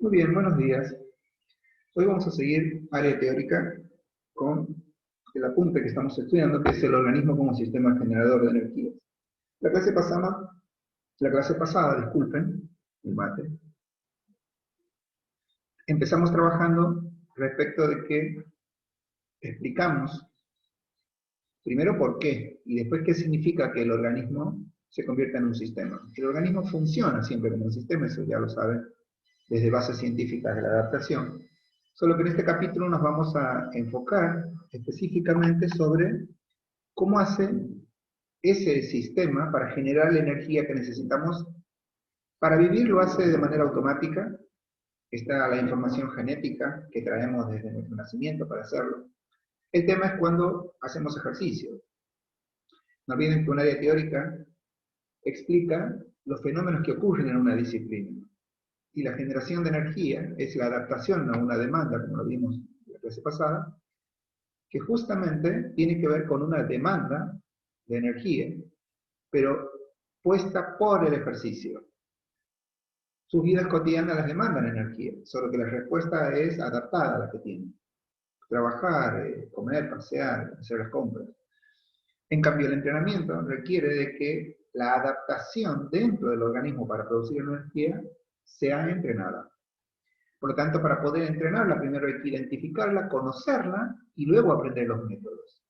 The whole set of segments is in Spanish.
Muy bien, buenos días. Hoy vamos a seguir área teórica con el apunte que estamos estudiando, que es el organismo como sistema generador de energía. La clase pasada, disculpen, el mate, empezamos trabajando respecto de que explicamos primero por qué y después qué significa que el organismo se convierta en un sistema. El organismo funciona siempre como un sistema, eso ya lo saben desde bases científicas de la adaptación. Solo que en este capítulo nos vamos a enfocar específicamente sobre cómo hace ese sistema para generar la energía que necesitamos. Para vivir lo hace de manera automática. Está la información genética que traemos desde nuestro nacimiento para hacerlo. El tema es cuando hacemos ejercicio. No olviden que un área teórica explica los fenómenos que ocurren en una disciplina. Y la generación de energía es la adaptación a una demanda, como lo vimos en la clase pasada, que justamente tiene que ver con una demanda de energía, pero puesta por el ejercicio. Sus vidas cotidianas las demandan energía, solo que la respuesta es adaptada a la que tienen. Trabajar, comer, pasear, hacer las compras. En cambio, el entrenamiento requiere de que la adaptación dentro del organismo para producir energía sea entrenada. Por lo tanto, para poder entrenarla, primero hay que identificarla, conocerla y luego aprender los métodos.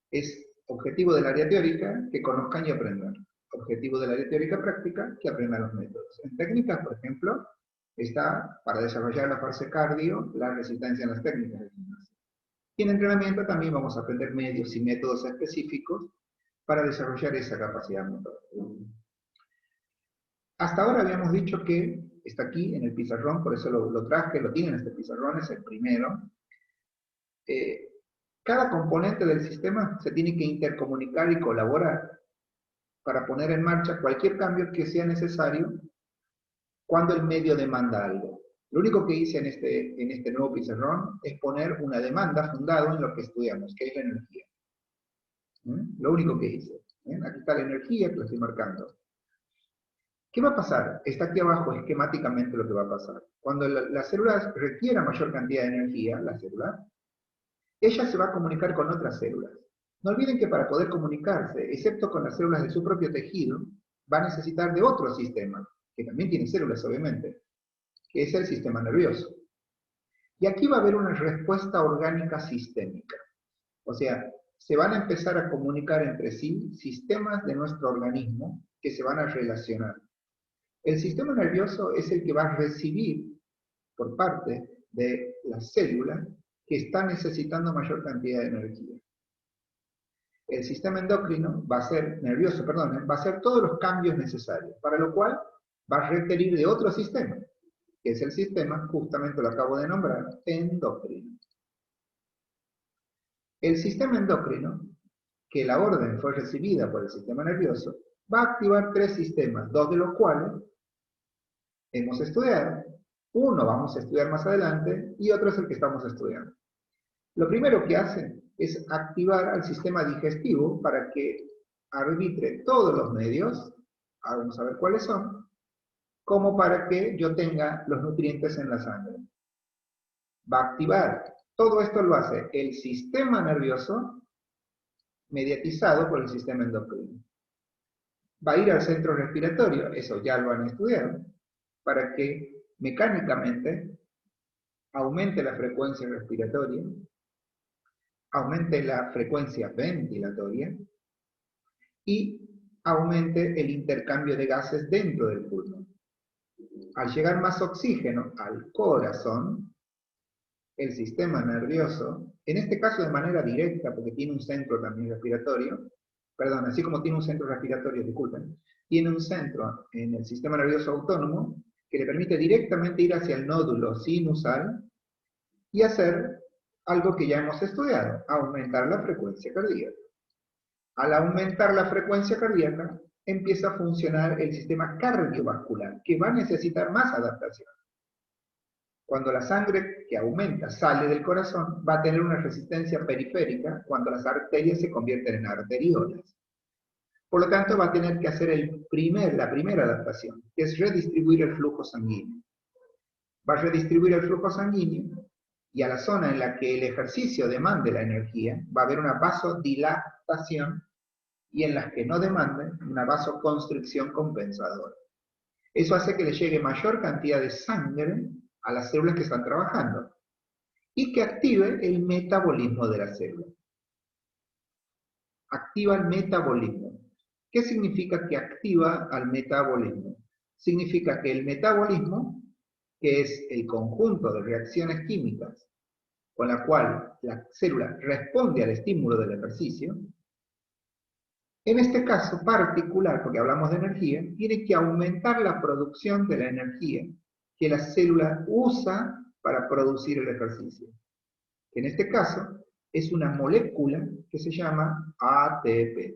Es objetivo del área teórica que conozcan y aprendan. Objetivo del área teórica práctica que aprendan los métodos. En técnicas, por ejemplo, está para desarrollar la fase cardio, la resistencia en las técnicas de gimnasia. Y en entrenamiento también vamos a aprender medios y métodos específicos para desarrollar esa capacidad motora. Hasta ahora habíamos dicho que está aquí en el pizarrón, por eso lo traje, lo tienen en este pizarrón, es el primero. Cada componente del sistema se tiene que intercomunicar y colaborar para poner en marcha cualquier cambio que sea necesario cuando el medio demanda algo. Lo único que hice en este nuevo pizarrón es poner una demanda fundada en lo que estudiamos, que es la energía. Lo único que hice. Aquí está la energía que lo estoy marcando. ¿Qué va a pasar? Está aquí abajo esquemáticamente lo que va a pasar. Cuando la célula requiera mayor cantidad de energía, la célula, ella se va a comunicar con otras células. No olviden que para poder comunicarse, excepto con las células de su propio tejido, va a necesitar de otro sistema, que también tiene células obviamente, que es el sistema nervioso. Y aquí va a haber una respuesta orgánica sistémica. O sea, se van a empezar a comunicar entre sí sistemas de nuestro organismo que se van a relacionar. El sistema nervioso es el que va a recibir por parte de la célula que está necesitando mayor cantidad de energía. El sistema endocrino va a ser, nervioso, perdón, va a hacer todos los cambios necesarios, para lo cual va a requerir de otro sistema, que es el sistema, justamente lo acabo de nombrar, endocrino. El sistema endocrino, que la orden fue recibida por el sistema nervioso, va a activar tres sistemas, dos de los cuales hemos estudiado, uno vamos a estudiar más adelante y otro es el que estamos estudiando. Lo primero que hace es activar al sistema digestivo para que arbitre todos los medios, vamos a ver cuáles son, como para que yo tenga los nutrientes en la sangre. Va a activar, todo esto lo hace el sistema nervioso mediatizado por el sistema endocrino. Va a ir al centro respiratorio, eso ya lo han estudiado, para que mecánicamente aumente la frecuencia respiratoria, aumente la frecuencia ventilatoria y aumente el intercambio de gases dentro del pulmón. Al llegar más oxígeno al corazón, el sistema nervioso, en este caso de manera directa, porque tiene un centro también respiratorio, perdón, así como tiene un centro respiratorio, disculpen, tiene un centro en el sistema nervioso autónomo que le permite directamente ir hacia el nódulo sinusal y hacer algo que ya hemos estudiado, aumentar la frecuencia cardíaca. Al aumentar la frecuencia cardíaca, empieza a funcionar el sistema cardiovascular, que va a necesitar más adaptación. Cuando la sangre que aumenta sale del corazón, va a tener una resistencia periférica cuando las arterias se convierten en arteriolas. Por lo tanto, va a tener que hacer la primera adaptación, que es redistribuir el flujo sanguíneo. va a redistribuir el flujo sanguíneo y a la zona en la que el ejercicio demande la energía va a haber una vasodilatación y en las que no demanden una vasoconstricción compensadora. Eso hace que le llegue mayor cantidad de sangre a las células que están trabajando y que active el metabolismo de la célula. Activa el metabolismo. ¿Qué significa que activa al metabolismo? Significa que el metabolismo, que es el conjunto de reacciones químicas con la cual la célula responde al estímulo del ejercicio, en este caso particular, porque hablamos de energía, tiene que aumentar la producción de la energía que la célula usa para producir el ejercicio. En este caso, es una molécula que se llama ATP.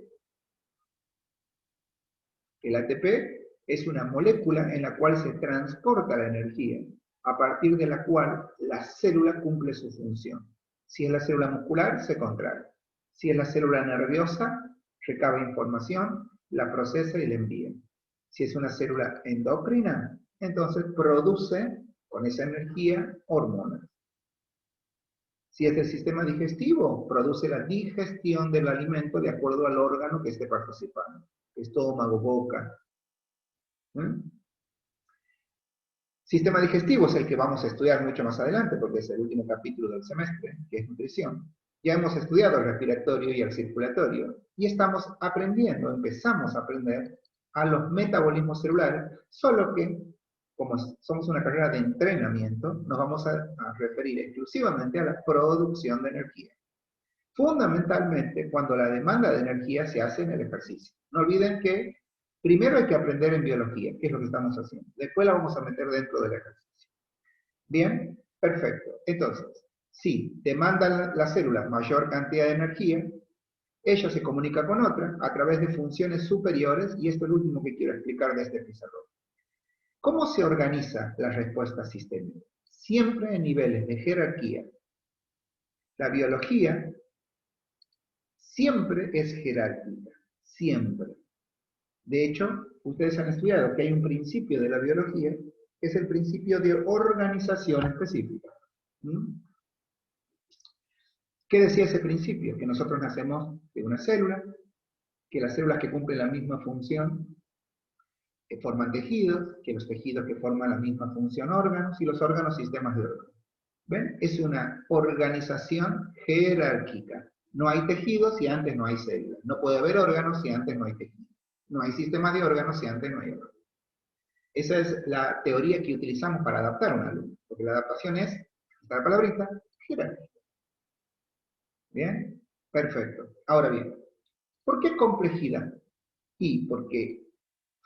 El ATP es una molécula en la cual se transporta la energía, a partir de la cual la célula cumple su función. Si es la célula muscular, se contrae. Si es la célula nerviosa, recaba información, la procesa y la envía. Si es una célula endocrina, entonces produce con esa energía hormonas. Si es del sistema digestivo, produce la digestión del alimento de acuerdo al órgano que esté participando. Estómago, boca. Sistema digestivo es el que vamos a estudiar mucho más adelante, porque es el último capítulo del semestre, que es nutrición. Ya hemos estudiado el respiratorio y el circulatorio, y estamos aprendiendo, empezamos a aprender a los metabolismos celulares, solo que, como somos una carrera de entrenamiento, nos vamos a referir exclusivamente a la producción de energía. Fundamentalmente cuando la demanda de energía se hace en el ejercicio. No olviden que primero hay que aprender en biología, que es lo que estamos haciendo. Después la vamos a meter dentro del ejercicio. Bien, perfecto. Entonces, si demanda la célula mayor cantidad de energía, ella se comunica con otra a través de funciones superiores, y esto es lo último que quiero explicar de este pizarrón. ¿Cómo se organiza la respuesta sistémica? Siempre en niveles de jerarquía. La biología siempre es jerárquica, siempre. De hecho, ustedes han estudiado que hay un principio de la biología, que es el principio de organización específica. ¿Qué decía ese principio? Que nosotros nacemos de una célula, que las células que cumplen la misma función forman tejidos, que los tejidos que forman la misma función órganos, y los órganos sistemas de órganos. ¿Ven? Es una organización jerárquica. No hay tejidos si antes no hay células. No puede haber órganos si antes no hay tejidos. No hay sistemas de órganos si antes no hay órganos. Esa es la teoría que utilizamos para adaptar a un alumno. Porque la adaptación es, esta palabrita, jerárquica. ¿Bien? Perfecto. Ahora bien, ¿por qué complejidad? Y porque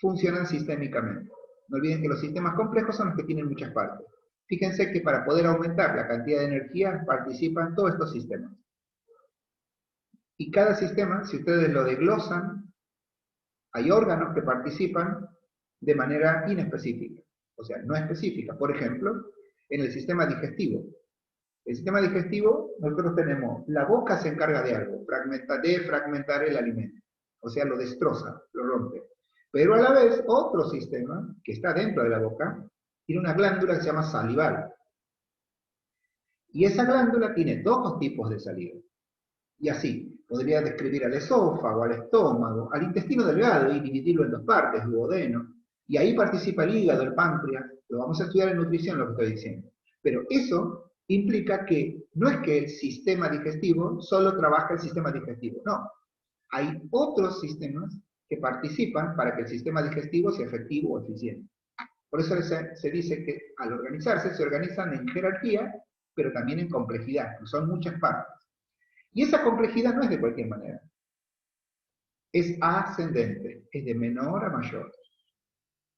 funcionan sistémicamente. No olviden que los sistemas complejos son los que tienen muchas partes. Fíjense que para poder aumentar la cantidad de energía participan todos estos sistemas. Y cada sistema, si ustedes lo desglosan, hay órganos que participan de manera inespecífica, o sea, no específica. Por ejemplo, en el sistema digestivo. El sistema digestivo, nosotros tenemos, la boca se encarga de algo, de fragmentar el alimento, o sea, lo destroza, lo rompe. Pero a la vez, otro sistema, que está dentro de la boca, tiene una glándula que se llama salival. Y esa glándula tiene dos tipos de saliva. Y así, podría describir al esófago, al estómago, al intestino delgado y dividirlo en dos partes, duodeno. Y ahí participa el hígado, el páncreas. Lo vamos a estudiar en nutrición, lo que estoy diciendo. Pero eso implica que no es que el sistema digestivo solo trabaja el sistema digestivo. No. Hay otros sistemas que participan para que el sistema digestivo sea efectivo o eficiente. Por eso se dice que al organizarse, se organizan en jerarquía, pero también en complejidad, son muchas partes. Y esa complejidad no es de cualquier manera. Es ascendente, es de menor a mayor.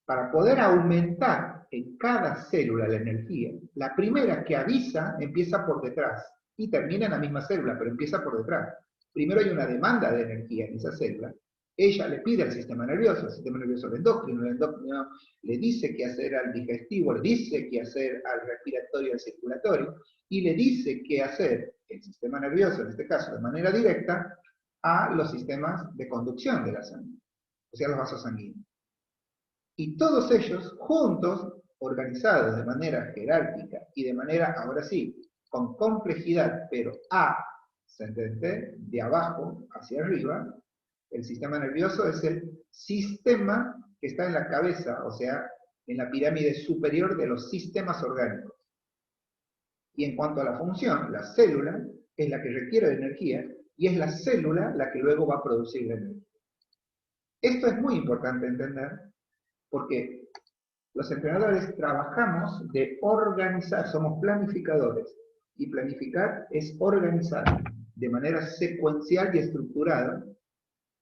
Para poder aumentar en cada célula la energía, la primera que avisa empieza por detrás y termina en la misma célula, pero empieza por detrás. Primero hay una demanda de energía en esa célula. Ella le pide al sistema nervioso, el sistema nervioso al endocrino, el endocrino le dice qué hacer al digestivo, le dice qué hacer al respiratorio, al circulatorio, y le dice qué hacer el sistema nervioso, en este caso de manera directa, a los sistemas de conducción de la sangre, o sea, los vasos sanguíneos. Y todos ellos juntos organizados de manera jerárquica y de manera, ahora sí, con complejidad, pero ascendente, de abajo hacia arriba, el sistema nervioso es el sistema que está en la cabeza, o sea, en la pirámide superior de los sistemas orgánicos. Y en cuanto a la función, la célula es la que requiere de energía y es la célula la que luego va a producir la energía. Esto es muy importante entender porque los entrenadores trabajamos de organizar, somos planificadores, y planificar es organizar de manera secuencial y estructurada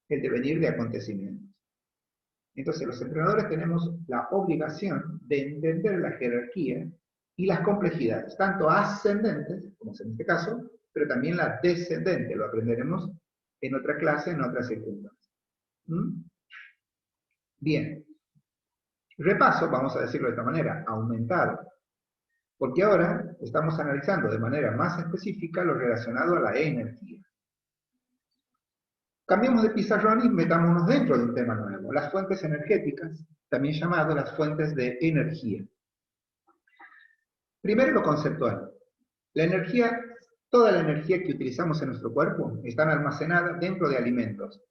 el devenir de acontecimientos. Entonces los entrenadores tenemos la obligación de entender la jerarquía y las complejidades, tanto ascendentes, como es en este caso, pero también la descendente, lo aprenderemos en otra clase, en otras circunstancias. Bien. Repaso, vamos a decirlo de esta manera, aumentado. Porque ahora estamos analizando de manera más específica lo relacionado a la energía. Cambiemos de pizarrón y metámonos dentro de un tema nuevo, las fuentes energéticas, también llamadas las fuentes de energía. Primero lo conceptual. La energía, toda la energía que utilizamos en nuestro cuerpo está almacenada dentro de alimentos.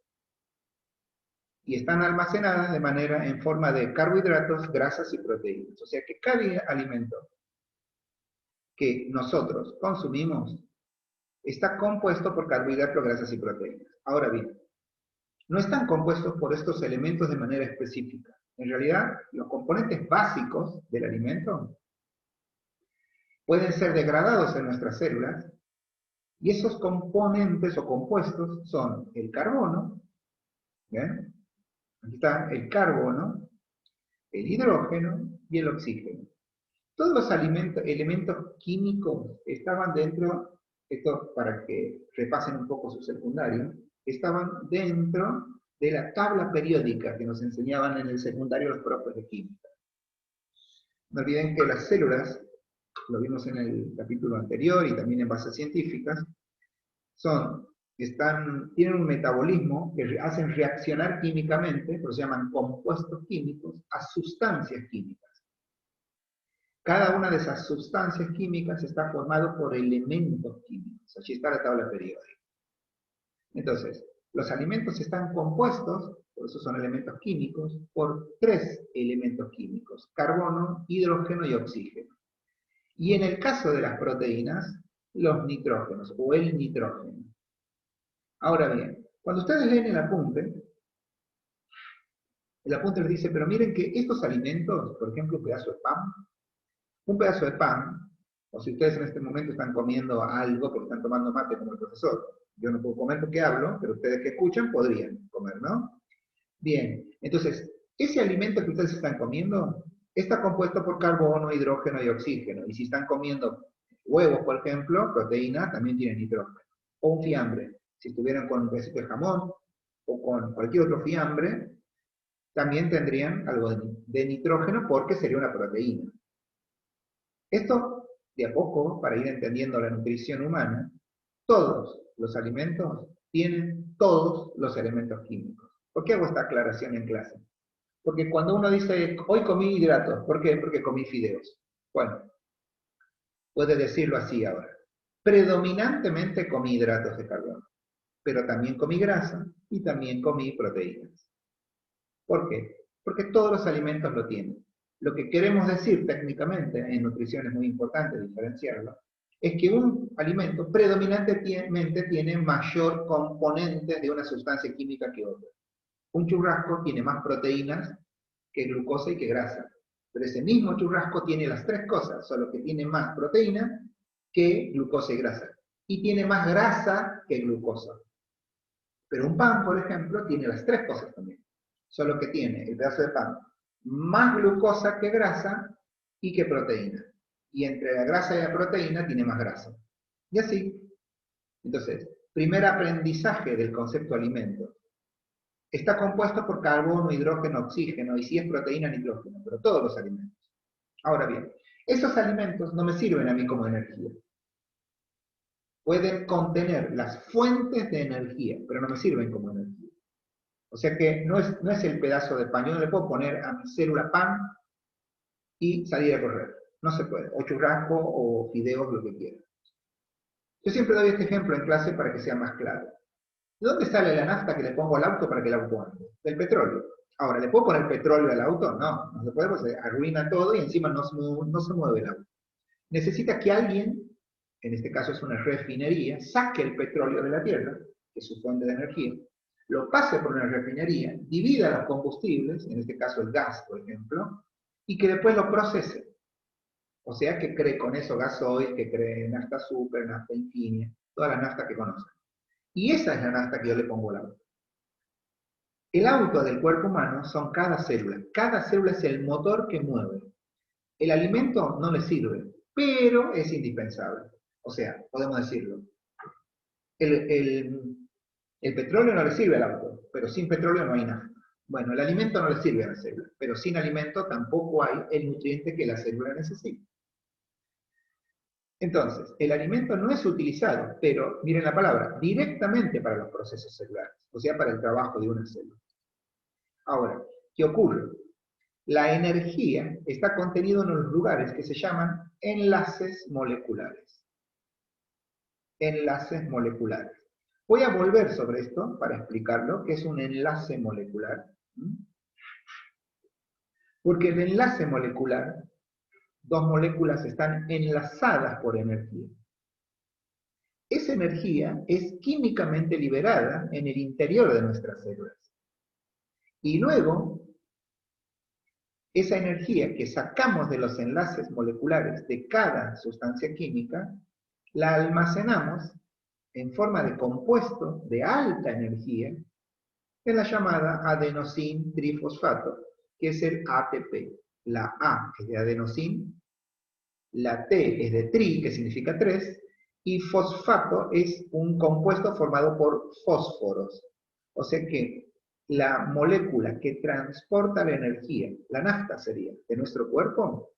Y están almacenadas de manera en forma de carbohidratos, grasas y proteínas. O sea que cada alimento que nosotros consumimos está compuesto por carbohidratos, grasas y proteínas. Ahora bien, no están compuestos por estos elementos de manera específica. En realidad, los componentes básicos del alimento pueden ser degradados en nuestras células y esos componentes o compuestos son el carbono, ¿bien? Aquí está el carbono, el hidrógeno y el oxígeno. Todos los elementos químicos estaban dentro, esto para que repasen un poco su secundario, estaban dentro de la tabla periódica que nos enseñaban en el secundario los profes de química. No olviden que las células, lo vimos en el capítulo anterior y también en bases científicas, tienen un metabolismo que hacen reaccionar químicamente, por eso se llaman compuestos químicos, a sustancias químicas. Cada una de esas sustancias químicas está formado por elementos químicos. Allí está la tabla periódica. Entonces, los alimentos están compuestos, por eso son elementos químicos, por 3 elementos químicos: carbono, hidrógeno y oxígeno. Y en el caso de las proteínas, los nitrógenos o el nitrógeno. Ahora bien, cuando ustedes leen el apunte les dice, pero miren que estos alimentos, por ejemplo, un pedazo de pan, o si ustedes en este momento están comiendo algo porque están tomando mate como el profesor, yo no puedo comer porque hablo, pero ustedes que escuchan podrían comer, ¿no? Bien, entonces, ese alimento que ustedes están comiendo está compuesto por carbono, hidrógeno y oxígeno, y si están comiendo huevos, por ejemplo, proteína, también tienen nitrógeno, o un fiambre, si estuvieran con un pedacito de jamón, o con cualquier otro fiambre, también tendrían algo de nitrógeno porque sería una proteína. Esto, de a poco, para ir entendiendo la nutrición humana, todos los alimentos tienen todos los elementos químicos. ¿Por qué hago esta aclaración en clase? Porque cuando uno dice, hoy comí hidratos, ¿por qué? Porque comí fideos. Bueno, puede decirlo así ahora. Predominantemente comí hidratos de carbono, pero también comí grasa y también comí proteínas. ¿Por qué? Porque todos los alimentos lo tienen. Lo que queremos decir técnicamente, en nutrición es muy importante diferenciarlo, es que un alimento predominantemente tiene mayor componente de una sustancia química que otra. Un churrasco tiene más proteínas que glucosa y que grasa. Pero ese mismo churrasco tiene las 3 cosas, solo que tiene más proteína que glucosa y grasa. Y tiene más grasa que glucosa. Pero un pan, por ejemplo, tiene las 3 cosas también. Solo que tiene el pedazo de pan más glucosa que grasa y que proteína. Y entre la grasa y la proteína tiene más grasa. Y así. Entonces, primer aprendizaje del concepto alimento. Está compuesto por carbono, hidrógeno, oxígeno, y si es proteína, nitrógeno, pero todos los alimentos. Ahora bien, esos alimentos no me sirven a mí como energía. Pueden contener las fuentes de energía, pero no me sirven como energía. O sea que no es el pedazo de pan. Yo no le puedo poner a mi célula pan y salir a correr. No se puede. O churrasco o fideos, lo que quieran. Yo siempre doy este ejemplo en clase para que sea más claro. ¿De dónde sale la nafta que le pongo al auto para que el auto ande? Del petróleo. Ahora, ¿le puedo poner petróleo al auto? No, no se puede, porque se arruina todo y encima no se mueve el auto. Necesita que alguien, en este caso es una refinería, saque el petróleo de la tierra, que es su fuente de energía, lo pase por una refinería, divida los combustibles, en este caso el gas, por ejemplo, y que después lo procese. O sea, que cree con eso gasoil, que cree nafta super, nafta infinia, todas las naftas que conocen. Y esa es la nafta que yo le pongo al auto. El auto del cuerpo humano son cada célula. Cada célula es el motor que mueve. El alimento no le sirve, pero es indispensable. O sea, podemos decirlo. El petróleo no le sirve al auto, pero sin petróleo no hay nada. Bueno, el alimento no le sirve a la célula, pero sin alimento tampoco hay el nutriente que la célula necesita. Entonces, el alimento no es utilizado, pero, miren la palabra, directamente para los procesos celulares, o sea, para el trabajo de una célula. Ahora, ¿qué ocurre? La energía está contenida en los lugares que se llaman enlaces moleculares. Enlaces moleculares. Voy a volver sobre esto para explicarlo, qué es un enlace molecular. Porque el enlace molecular, dos moléculas están enlazadas por energía. Esa energía es químicamente liberada en el interior de nuestras células. Y luego, esa energía que sacamos de los enlaces moleculares de cada sustancia química, la almacenamos en forma de compuesto de alta energía en la llamada adenosín trifosfato, que es el ATP. La A es de adenosín, la T es de tri, que significa 3, y fosfato es un compuesto formado por fósforos. O sea que la molécula que transporta la energía, la nafta sería, de nuestro cuerpo,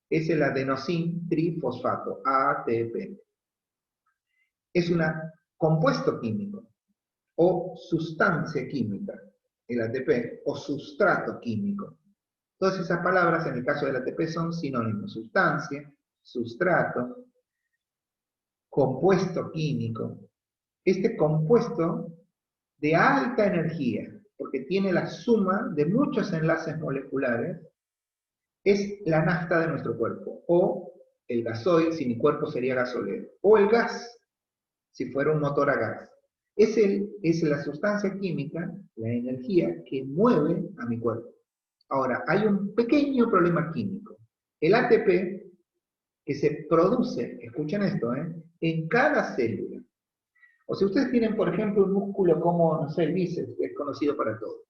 es el adenosín trifosfato, ATP. Es un compuesto químico o sustancia química, el ATP, o sustrato químico. Todas esas palabras en el caso del ATP son sinónimos: sustancia, sustrato, compuesto químico. Este compuesto de alta energía, porque tiene la suma de muchos enlaces moleculares, es la nafta de nuestro cuerpo, o el gasoil, si mi cuerpo sería gasolero, o el gas, si fuera un motor a gas. Es la sustancia química, la energía que mueve a mi cuerpo. Ahora, hay un pequeño problema químico. El ATP que se produce, escuchen esto, en cada célula. O si ustedes tienen, por ejemplo, un músculo como, no sé, el bíceps, que es conocido para todos.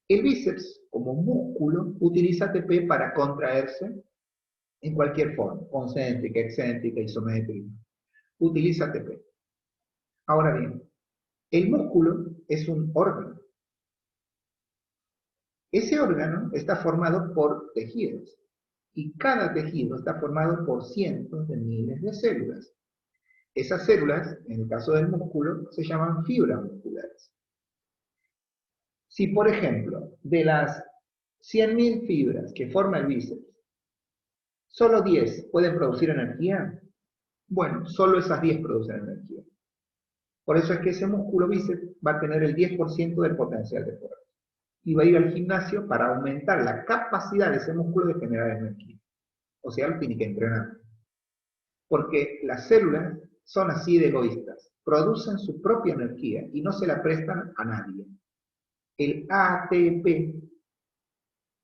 El bíceps, como músculo, utiliza ATP para contraerse en cualquier forma, concéntrica, excéntrica, isométrica. Utiliza ATP. Ahora bien, el músculo es un órgano. Ese órgano está formado por tejidos, y cada tejido está formado por cientos de miles de células. Esas células, en el caso del músculo, se llaman fibras musculares. Si, por ejemplo, de las 100.000 fibras que forma el bíceps, solo 10 pueden producir energía, bueno, solo esas 10 producen energía. Por eso es que ese músculo bíceps va a tener el 10% del potencial de fuerza. Y va a ir al gimnasio para aumentar la capacidad de ese músculo de generar energía. O sea, lo tiene que entrenar. Porque las células son así de egoístas. Producen su propia energía y no se la prestan a nadie. El ATP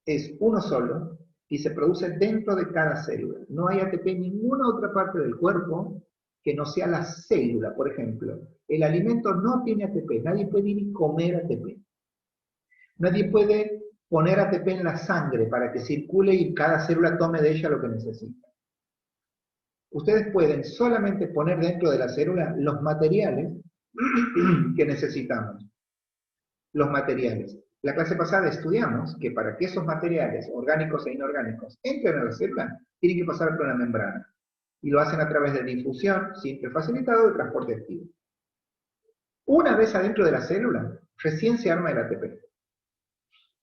es uno solo y se produce dentro de cada célula. No hay ATP en ninguna otra parte del cuerpo que no sea la célula. Por ejemplo, el alimento no tiene ATP. Nadie puede ir y comer ATP. Nadie puede poner ATP en la sangre para que circule y cada célula tome de ella lo que necesita. Ustedes pueden solamente poner dentro de la célula los materiales que necesitamos. Los materiales. La clase pasada estudiamos que para que esos materiales, orgánicos e inorgánicos, entren a la célula, tienen que pasar por la membrana. Y lo hacen a través de difusión, simple facilitado, de transporte activo. Una vez adentro de la célula, recién se arma el ATP.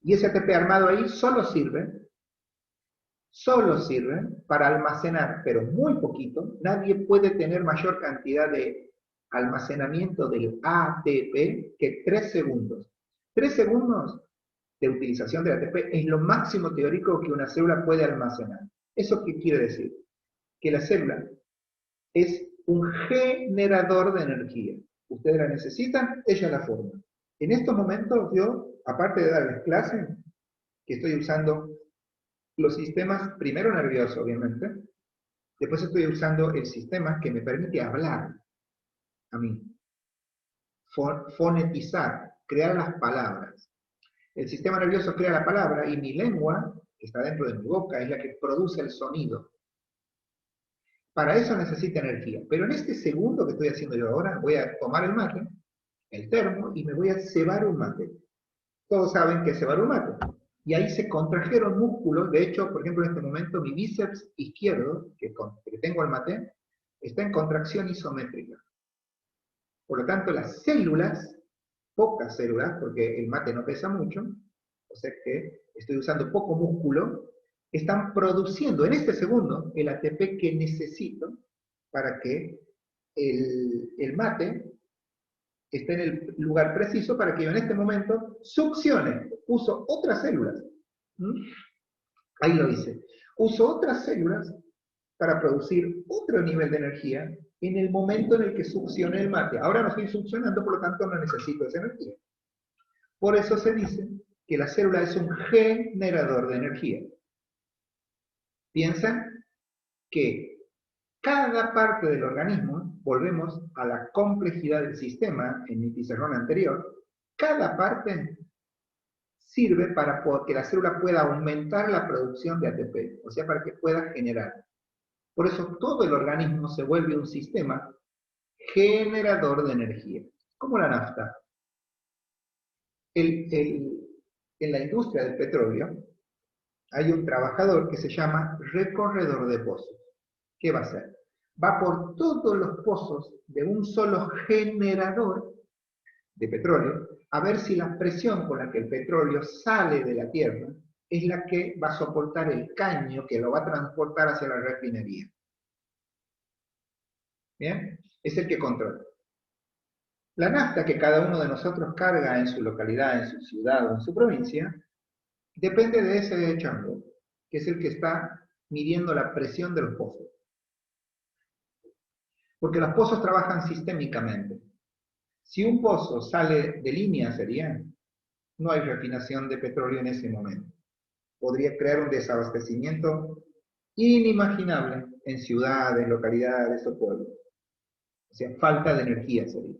Y ese ATP armado ahí solo sirve solo sirven para almacenar, pero muy poquito. Nadie puede tener mayor cantidad de almacenamiento del ATP que 3 segundos. 3 segundos de utilización del ATP es lo máximo teórico que una célula puede almacenar. ¿Eso qué quiere decir? Que la célula es un generador de energía. Ustedes la necesitan, ella la forma. En estos momentos yo, aparte de darles clase, que estoy usando los sistemas, primero nervioso, obviamente, después estoy usando el sistema que me permite hablar a mí, fonetizar, crear las palabras. El sistema nervioso crea la palabra y mi lengua, que está dentro de mi boca, es la que produce el sonido. Para eso necesita energía. Pero en este segundo que estoy haciendo yo ahora, voy a tomar el mate, el termo, y me voy a cebar un mate. Todos saben que es cebar un mate. Y ahí se contrajeron músculos. De hecho, por ejemplo, en este momento mi bíceps izquierdo, que tengo al mate, está en contracción isométrica. Por lo tanto, las células, pocas células, porque el mate no pesa mucho, o sea que estoy usando poco músculo, están produciendo en este segundo el ATP que necesito para que el mate esté en el lugar preciso para que yo en este momento succione. Uso otras células. Ahí lo hice. Uso otras células para producir otro nivel de energía en el momento en el que succione el mate. Ahora no estoy succionando, por lo tanto no necesito esa energía. Por eso se dice que la célula es un generador de energía. Piensan que cada parte del organismo, volvemos a la complejidad del sistema en mi pizarrón anterior, cada parte sirve para que la célula pueda aumentar la producción de ATP, o sea, para que pueda generar. Por eso todo el organismo se vuelve un sistema generador de energía, como la nafta. En la industria del petróleo hay un trabajador que se llama recorredor de pozos. ¿Qué va a hacer? Va por todos los pozos de un solo generador de petróleo a ver si la presión con la que el petróleo sale de la tierra es la que va a soportar el caño que lo va a transportar hacia la refinería. ¿Bien? Es el que controla. La nafta que cada uno de nosotros carga en su localidad, en su ciudad o en su provincia, depende de ese chango, que es el que está midiendo la presión de los pozos. Porque los pozos trabajan sistémicamente. Si un pozo sale de línea, no hay refinación de petróleo en ese momento. Podría crear un desabastecimiento inimaginable en ciudades, localidades o pueblos. O sea, falta de energía sería.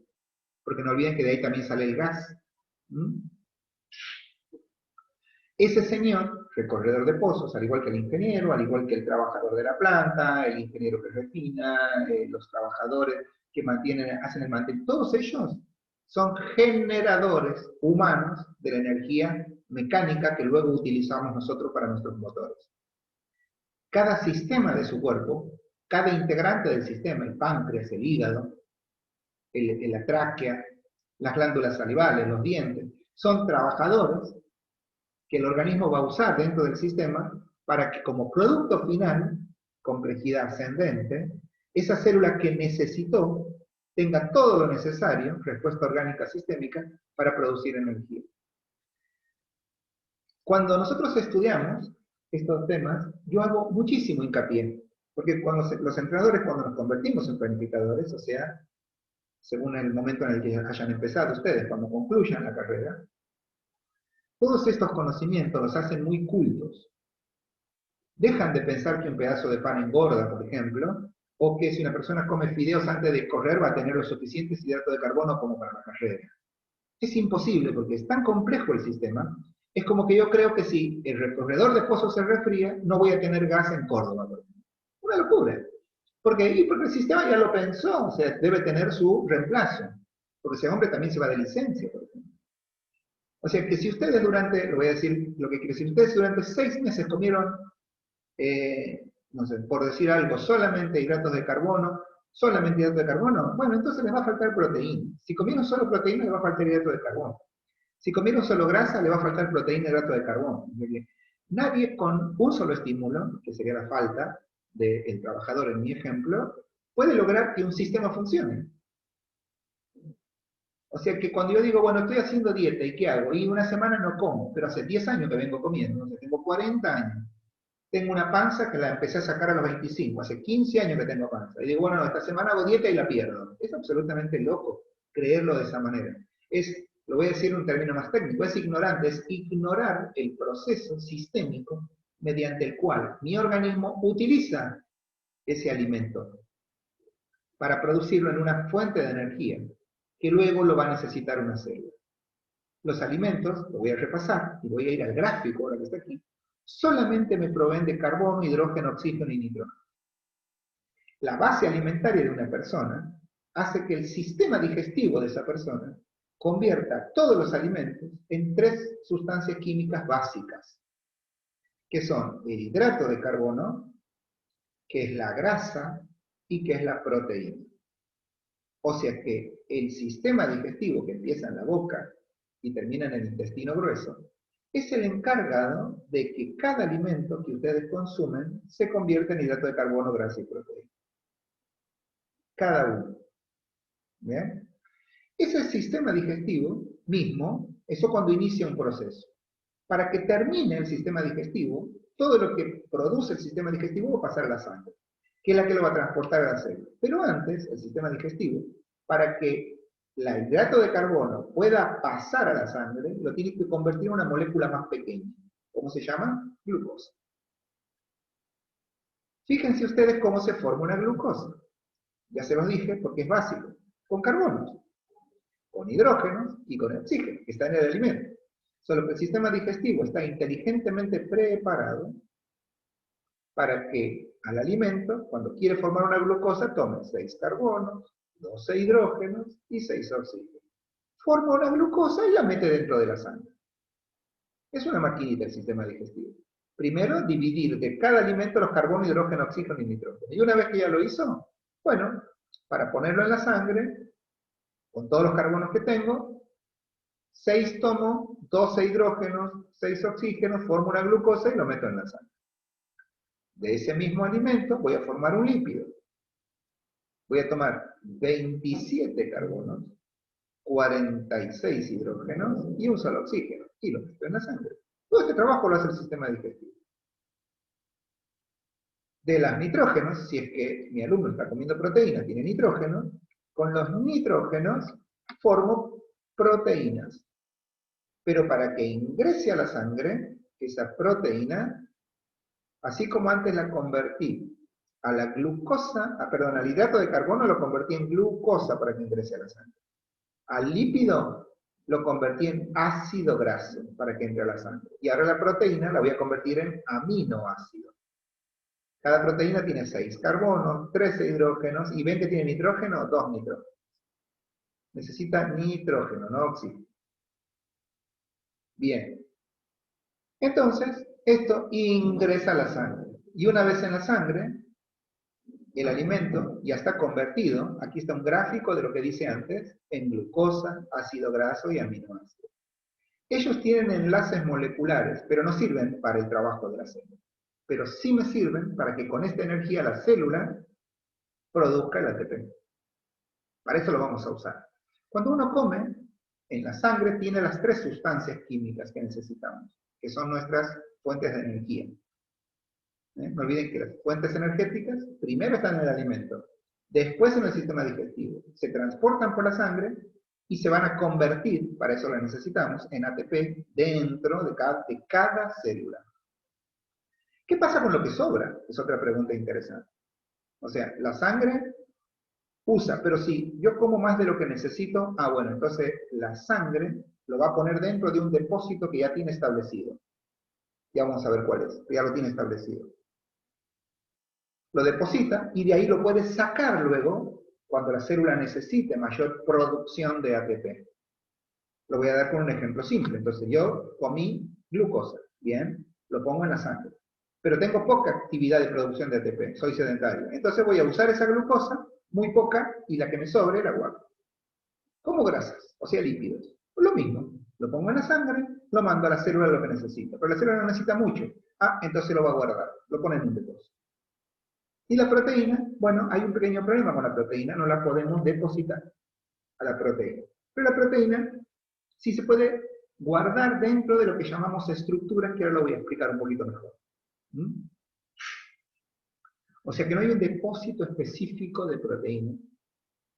Porque no olviden que de ahí también sale el gas. Ese señor, recorredor de pozos, al igual que el ingeniero, al igual que el trabajador de la planta, el ingeniero que refina, los trabajadores que hacen el mantenimiento, todos ellos son generadores humanos de la energía mecánica que luego utilizamos nosotros para nuestros motores. Cada sistema de su cuerpo, cada integrante del sistema, el páncreas, el hígado, la tráquea, las glándulas salivales, los dientes, son trabajadores que el organismo va a usar dentro del sistema para que como producto final, complejidad ascendente, esa célula que necesitó tenga todo lo necesario, respuesta orgánica sistémica, para producir energía. Cuando nosotros estudiamos estos temas, yo hago muchísimo hincapié, porque los entrenadores, cuando nos convertimos en planificadores, o sea, según el momento en el que hayan empezado ustedes, cuando concluyan la carrera, todos estos conocimientos los hacen muy cultos. Dejan de pensar que un pedazo de pan engorda, por ejemplo, o que si una persona come fideos antes de correr va a tener los suficientes hidratos de carbono como para la carrera. Es imposible porque es tan complejo el sistema. Es como que yo creo que si el recorredor de pozos se resfría, no voy a tener gas en Córdoba. Una locura. Porque el sistema ya lo pensó, o sea, debe tener su reemplazo. Porque ese hombre también se va de licencia, por ejemplo. O sea, que si ustedes lo voy a decir lo que quiere decir, ustedes durante 6 meses comieron, no sé, por decir algo, solamente hidratos de carbono, bueno, entonces les va a faltar proteína. Si comieron solo proteína, les va a faltar hidratos de carbono. Si comieron solo grasa, les va a faltar proteína y hidratos de carbono. Nadie con un solo estímulo, que sería la falta del trabajador en mi ejemplo, puede lograr que un sistema funcione. O sea que cuando yo digo, bueno, estoy haciendo dieta, ¿y qué hago? Y una semana no como, pero hace 10 años que vengo comiendo, o sea, tengo 40 años. Tengo una panza que la empecé a sacar a los 25, hace 15 años que tengo panza. Y digo, bueno, no, esta semana hago dieta y la pierdo. Es absolutamente loco creerlo de esa manera. Lo voy a decir en un término más técnico, es ignorante, es ignorar el proceso sistémico mediante el cual mi organismo utiliza ese alimento para producirlo en una fuente de energía, que luego lo va a necesitar una célula. Los alimentos, lo voy a repasar, y voy a ir al gráfico ahora que está aquí, solamente me proveen de carbono, hidrógeno, oxígeno y nitrógeno. La base alimentaria de una persona hace que el sistema digestivo de esa persona convierta todos los alimentos en 3 sustancias químicas básicas, que son el hidrato de carbono, que es la grasa y que es la proteína. O sea que el sistema digestivo que empieza en la boca y termina en el intestino grueso, es el encargado de que cada alimento que ustedes consumen se convierta en hidrato de carbono, grasa y proteína. Cada uno. ¿Bien? Ese sistema digestivo mismo, eso cuando inicia un proceso. Para que termine el sistema digestivo, todo lo que produce el sistema digestivo va a pasar a la sangre, que es la que lo va a transportar a la célula. Pero antes, el sistema digestivo, para que el hidrato de carbono pueda pasar a la sangre, lo tiene que convertir en una molécula más pequeña. ¿Cómo se llama? Glucosa. Fíjense ustedes cómo se forma una glucosa. Ya se los dije porque es básico. Con carbonos, con hidrógenos y con oxígeno, que está en el alimento. Solo que el sistema digestivo está inteligentemente preparado para que al alimento, cuando quiere formar una glucosa, tome 6 carbonos, 12 hidrógenos y 6 oxígenos. Forma una glucosa y la mete dentro de la sangre. Es una maquinita el sistema digestivo. Primero, dividir de cada alimento los carbonos, hidrógeno, oxígeno y nitrógeno. Y una vez que ya lo hizo, bueno, para ponerlo en la sangre, con todos los carbonos que tengo, 6 tomo, 12 hidrógenos, 6 oxígenos, formo una glucosa y lo meto en la sangre. De ese mismo alimento voy a formar un lípido. Voy a tomar 27 carbonos, 46 hidrógenos y un solo oxígeno. Y lo meto en la sangre. Todo este trabajo lo hace el sistema digestivo. De los nitrógenos, si es que mi alumno está comiendo proteína, tiene nitrógeno, con los nitrógenos formo proteínas. Pero para que ingrese a la sangre, esa proteína, así como antes la convertí a la glucosa, perdón, al hidrato de carbono lo convertí en glucosa para que ingrese a la sangre. Al lípido lo convertí en ácido graso para que entre a la sangre. Y ahora la proteína la voy a convertir en aminoácido. Cada proteína tiene 6 carbonos, 13 hidrógenos, y ven que tiene nitrógeno, 2 nitrógenos. Necesita nitrógeno, no oxígeno. Bien. Entonces, esto ingresa a la sangre. Y una vez en la sangre, el alimento ya está convertido, aquí está un gráfico de lo que dice antes, en glucosa, ácido graso y aminoácido. Ellos tienen enlaces moleculares, pero no sirven para el trabajo de la célula. Pero sí me sirven para que con esta energía la célula produzca el ATP. Para eso lo vamos a usar. Cuando uno come, en la sangre tiene las 3 sustancias químicas que necesitamos, que son nuestras fuentes de energía. No olviden que las fuentes energéticas primero están en el alimento, después en el sistema digestivo, se transportan por la sangre y se van a convertir, para eso las necesitamos, en ATP dentro de cada célula. ¿Qué pasa con lo que sobra? Es otra pregunta interesante. O sea, la sangre usa, pero si yo como más de lo que necesito, bueno, entonces la sangre lo va a poner dentro de un depósito que ya tiene establecido. Ya vamos a ver cuál es, ya lo tiene establecido. Lo deposita y de ahí lo puede sacar luego cuando la célula necesite mayor producción de ATP. Lo voy a dar con un ejemplo simple. Entonces yo comí glucosa, bien, lo pongo en la sangre. Pero tengo poca actividad de producción de ATP, soy sedentario. Entonces voy a usar esa glucosa, muy poca, y la que me sobre la guardo. Como grasas, o sea lípidos. Lo mismo, lo pongo en la sangre lo mando a la célula lo que necesita. Pero la célula no necesita mucho. Ah, entonces lo va a guardar. Lo pone en un depósito. Y la proteína, bueno, hay un pequeño problema con la proteína. No la podemos depositar a la proteína. Pero la proteína sí se puede guardar dentro de lo que llamamos estructuras, que ahora lo voy a explicar un poquito mejor. ¿Mm? O sea que no hay un depósito específico de proteína,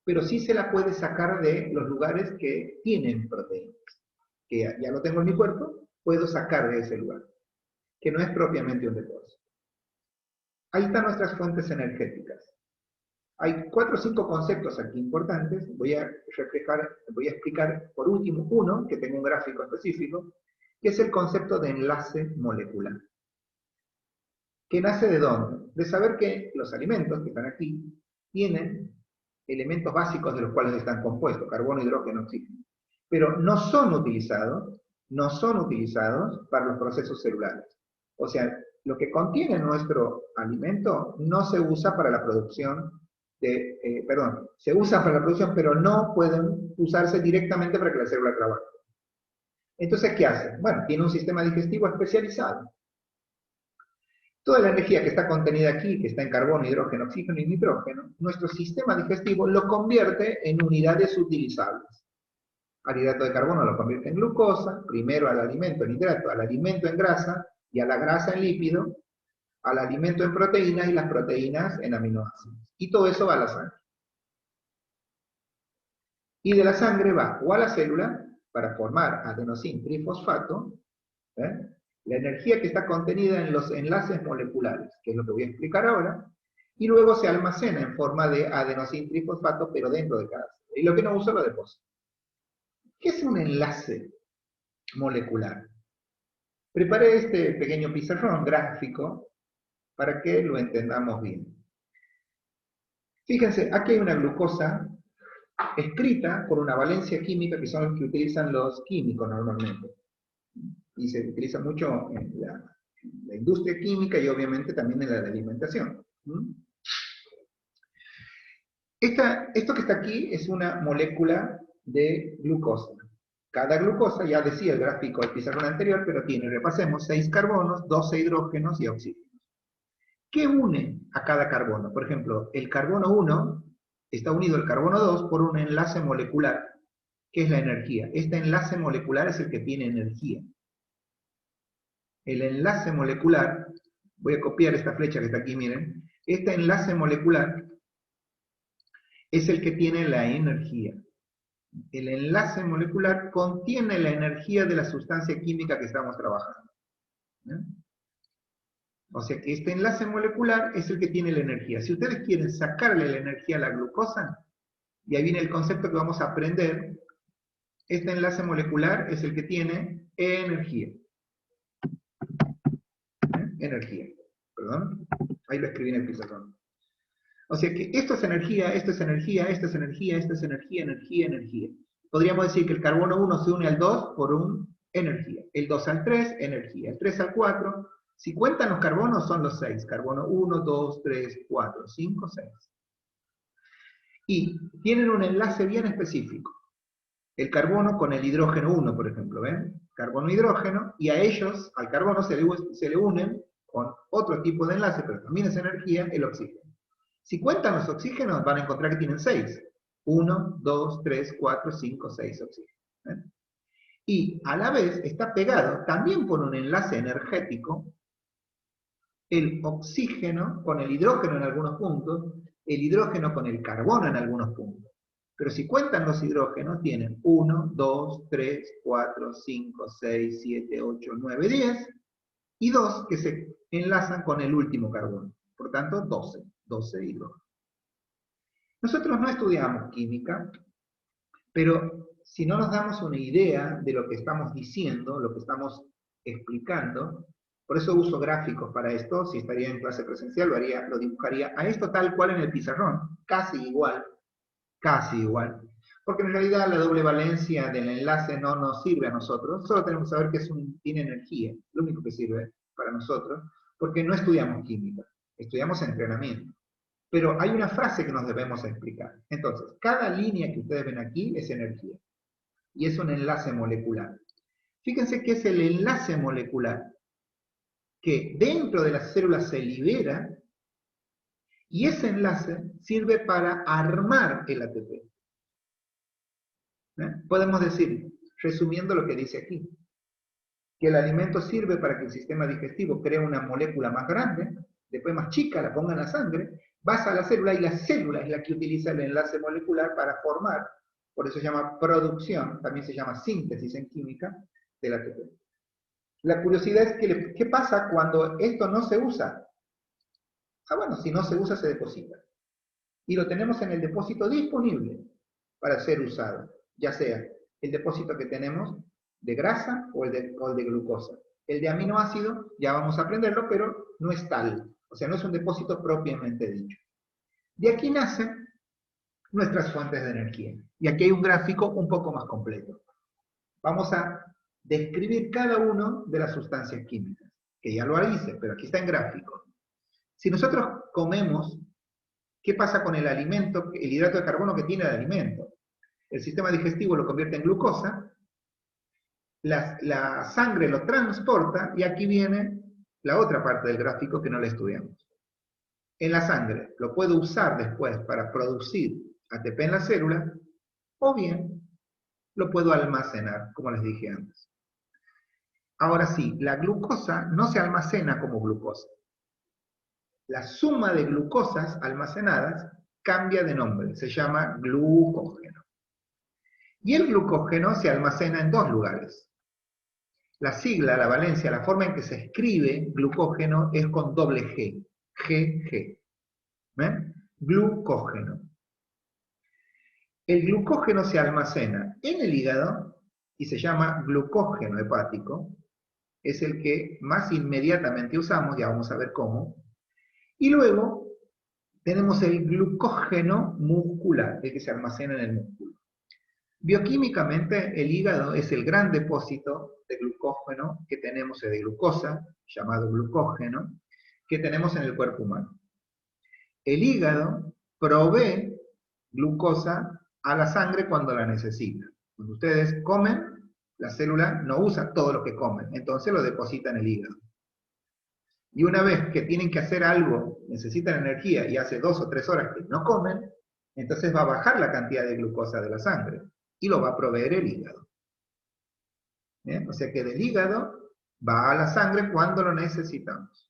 pero sí se la puede sacar de los lugares que tienen proteínas. Que ya lo tengo en mi cuerpo, puedo sacar de ese lugar, que no es propiamente un depósito. Ahí están nuestras fuentes energéticas. Hay 4 o 5 conceptos aquí importantes. Voy a explicar por último uno, que tengo un gráfico específico, que es el concepto de enlace molecular. ¿Que nace de dónde? De saber que los alimentos que están aquí tienen elementos básicos de los cuales están compuestos, carbono, hidrógeno, oxígeno. Pero no son utilizados para los procesos celulares. O sea, lo que contiene nuestro alimento no se usa para la producción se usa para la producción, pero no pueden usarse directamente para que la célula trabaje. Entonces, ¿qué hace? Bueno, tiene un sistema digestivo especializado. Toda la energía que está contenida aquí, que está en carbono, hidrógeno, oxígeno y nitrógeno, nuestro sistema digestivo lo convierte en unidades utilizables. Al hidrato de carbono lo convierte en glucosa, primero al alimento en hidrato, al alimento en grasa, y a la grasa en lípido, al alimento en proteínas y las proteínas en aminoácidos. Y todo eso va a la sangre. Y de la sangre va o a la célula para formar adenosín trifosfato, ¿eh? La energía que está contenida en los enlaces moleculares, que es lo que voy a explicar ahora, y luego se almacena en forma de adenosín trifosfato, pero dentro de cada célula. Y lo que no uso lo deposito. ¿Qué es un enlace molecular? Preparé este pequeño pizarrón gráfico para que lo entendamos bien. Fíjense, aquí hay una glucosa escrita por una valencia química, que son los que utilizan los químicos normalmente. Y se utiliza mucho en la industria química y obviamente también en la alimentación. Esto que está aquí es una molécula de glucosa. Cada glucosa, ya decía el gráfico del pizarrón anterior, pero tiene, repasemos, 6 carbonos, 12 hidrógenos y oxígenos. ¿Qué une a cada carbono? Por ejemplo, el carbono 1 está unido al carbono 2 por un enlace molecular, que es la energía. Este enlace molecular es el que tiene energía. El enlace molecular, voy a copiar esta flecha que está aquí, miren, este enlace molecular es el que tiene la energía. El enlace molecular contiene la energía de la sustancia química que estamos trabajando. ¿Eh? O sea que este enlace molecular es el que tiene la energía. Si ustedes quieren sacarle la energía a la glucosa, y ahí viene el concepto que vamos a aprender, este enlace molecular es el que tiene energía. Energía, perdón, ahí lo escribí en el pizarrón. O sea que esto es energía, esto es energía, esto es energía, esto es energía, energía, energía. Podríamos decir que el carbono 1 se une al 2 por un energía, el 2 al 3, energía, el 3 al 4, si cuentan los carbonos son los 6, carbono 1, 2, 3, 4, 5, 6. Y tienen un enlace bien específico. El carbono con el hidrógeno 1, por ejemplo, ¿ven? Carbono-hidrógeno, y a ellos, al carbono, se le unen con otro tipo de enlace, pero también es energía, el oxígeno. Si cuentan los oxígenos, van a encontrar que tienen 6. 1, 2, 3, 4, 5, 6 oxígenos. ¿Eh? Y a la vez está pegado, también por un enlace energético, el oxígeno con el hidrógeno en algunos puntos, el hidrógeno con el carbono en algunos puntos. Pero si cuentan los hidrógenos, tienen 1, 2, 3, 4, 5, 6, 7, 8, 9, 10, y 2 que se enlazan con el último carbono. Por tanto, 12 hidrógenos. Nosotros no estudiamos química, pero si no nos damos una idea de lo que estamos diciendo, lo que estamos explicando, por eso uso gráficos para esto. Si estaría en clase presencial, lo dibujaría a esto tal cual en el pizarrón, casi igual, porque en realidad la doble valencia del enlace no nos sirve a nosotros, solo tenemos que saber que tiene energía, lo único que sirve para nosotros, porque no estudiamos química, estudiamos entrenamiento. Pero hay una frase que nos debemos explicar. Entonces, cada línea que ustedes ven aquí es energía, y es un enlace molecular. Fíjense que es el enlace molecular que dentro de la célula se libera y ese enlace sirve para armar el ATP. Podemos decir, resumiendo lo que dice aquí, que el alimento sirve para que el sistema digestivo cree una molécula más grande, después más chica, la ponga en la sangre, vas a la célula y la célula es la que utiliza el enlace molecular para formar, por eso se llama producción, también se llama síntesis en química, del ATP. La curiosidad es que, ¿qué pasa cuando esto no se usa? Ah, bueno, si no se usa se deposita. Y lo tenemos en el depósito disponible para ser usado, ya sea el depósito que tenemos de grasa o el de glucosa. El de aminoácido, ya vamos a aprenderlo, pero no es tal. O sea, no es un depósito propiamente dicho. De aquí nacen nuestras fuentes de energía. Y aquí hay un gráfico un poco más completo. Vamos a describir cada una de las sustancias químicas, que ya lo hice, pero aquí está en gráfico. Si nosotros comemos, ¿qué pasa con el alimento, el hidrato de carbono que tiene el alimento? El sistema digestivo lo convierte en glucosa, la sangre lo transporta, y aquí viene la otra parte del gráfico que no la estudiamos. En la sangre lo puedo usar después para producir ATP en la célula, o bien lo puedo almacenar, como les dije antes. Ahora sí, la glucosa no se almacena como glucosa. La suma de glucosas almacenadas cambia de nombre, se llama glucógeno. Y el glucógeno se almacena en dos lugares. La sigla, la valencia, la forma en que se escribe glucógeno es con doble G, GG. ¿Ven? Glucógeno. El glucógeno se almacena en el hígado y se llama glucógeno hepático. Es el que más inmediatamente usamos, ya vamos a ver cómo. Y luego tenemos el glucógeno muscular, el que se almacena en el músculo. Bioquímicamente, el hígado es el gran depósito de glucógeno que tenemos, de glucosa, llamado glucógeno, que tenemos en el cuerpo humano. El hígado provee glucosa a la sangre cuando la necesita. Cuando ustedes comen, la célula no usa todo lo que comen, entonces lo deposita en el hígado. Y una vez que tienen que hacer algo, necesitan energía y hace 2 o 3 horas que no comen, entonces va a bajar la cantidad de glucosa de la sangre y lo va a proveer el hígado. ¿Bien? O sea que del hígado va a la sangre cuando lo necesitamos.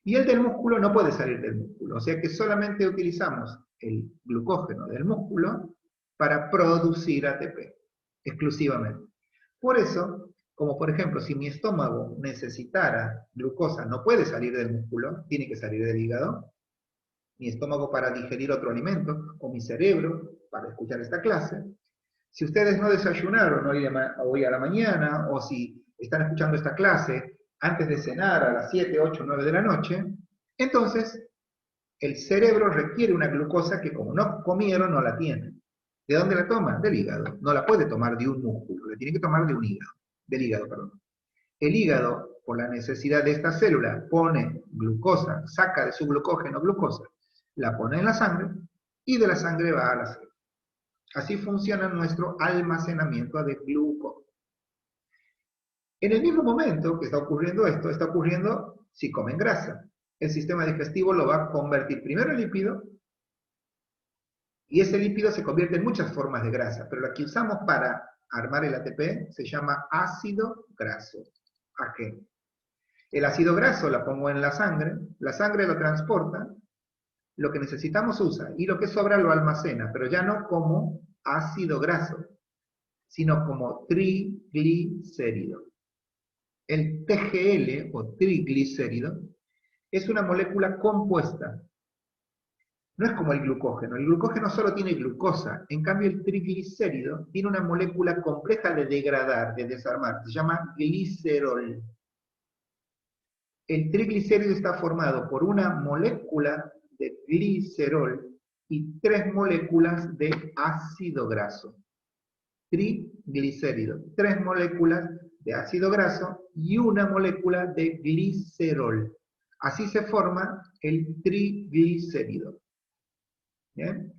Y el del músculo no puede salir del músculo, o sea que solamente utilizamos el glucógeno del músculo para producir ATP, exclusivamente. Por eso, como por ejemplo, si mi estómago necesitara glucosa, no puede salir del músculo, tiene que salir del hígado, mi estómago para digerir otro alimento, o mi cerebro para escuchar esta clase. Si ustedes no desayunaron hoy a la mañana, o si están escuchando esta clase antes de cenar a las 7, 8, 9 de la noche, entonces el cerebro requiere una glucosa que como no comieron, no la tienen. ¿De dónde la toma? Del hígado. No la puede tomar de un músculo, la tiene que tomar de un hígado. Del hígado, perdón. El hígado, por la necesidad de esta célula, pone glucosa, saca de su glucógeno glucosa, la pone en la sangre y de la sangre va a la célula. Así funciona nuestro almacenamiento de glucógeno. En el mismo momento que está ocurriendo esto, está ocurriendo si comen grasa. El sistema digestivo lo va a convertir primero en lípido, y ese lípido se convierte en muchas formas de grasa, pero la que usamos para armar el ATP se llama ácido graso, AG. El ácido graso la pongo en la sangre lo transporta, lo que necesitamos usa, y lo que sobra lo almacena, pero ya no como ácido graso, sino como triglicérido. El TGL, o triglicérido, es una molécula compuesta. No es como el glucógeno solo tiene glucosa, en cambio el triglicérido tiene una molécula compleja de degradar, de desarmar, se llama glicerol. El triglicérido está formado por una molécula de glicerol y 3 moléculas de ácido graso. Triglicérido, 3 moléculas de ácido graso y una molécula de glicerol. Así se forma el triglicérido. ¿Bien?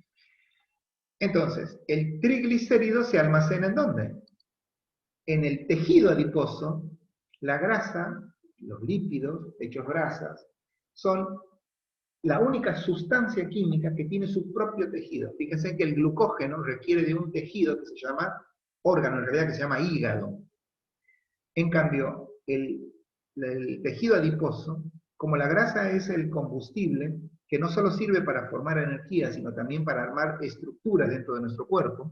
Entonces, el triglicérido se almacena ¿en dónde? en el tejido adiposo, la grasa, los lípidos, hechos grasas, son la única sustancia química que tiene su propio tejido. Fíjense que el glucógeno requiere de un tejido que se llama órgano, en realidad que se llama hígado. En cambio, el tejido adiposo, como la grasa es el combustible, que no solo sirve para formar energía, sino también para armar estructuras dentro de nuestro cuerpo.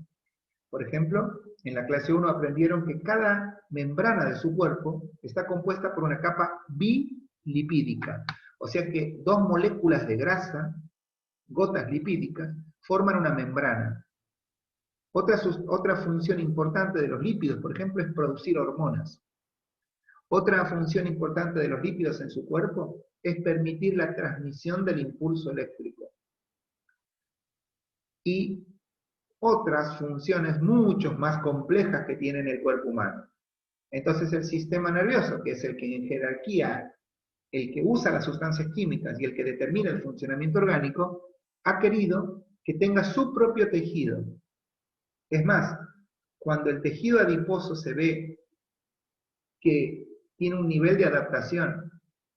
Por ejemplo, en la clase 1 aprendieron que cada membrana de su cuerpo está compuesta por una capa bilipídica. O sea que dos moléculas de grasa, gotas lipídicas, forman una membrana. Otra función importante de los lípidos, por ejemplo, es producir hormonas. Otra función importante de los lípidos en su cuerpo es permitir la transmisión del impulso eléctrico. Y otras funciones mucho más complejas que tiene el cuerpo humano. Entonces el sistema nervioso, que es el que en jerarquía, el que usa las sustancias químicas y el que determina el funcionamiento orgánico, ha querido que tenga su propio tejido. Es más, cuando el tejido adiposo se ve que tiene un nivel de adaptación,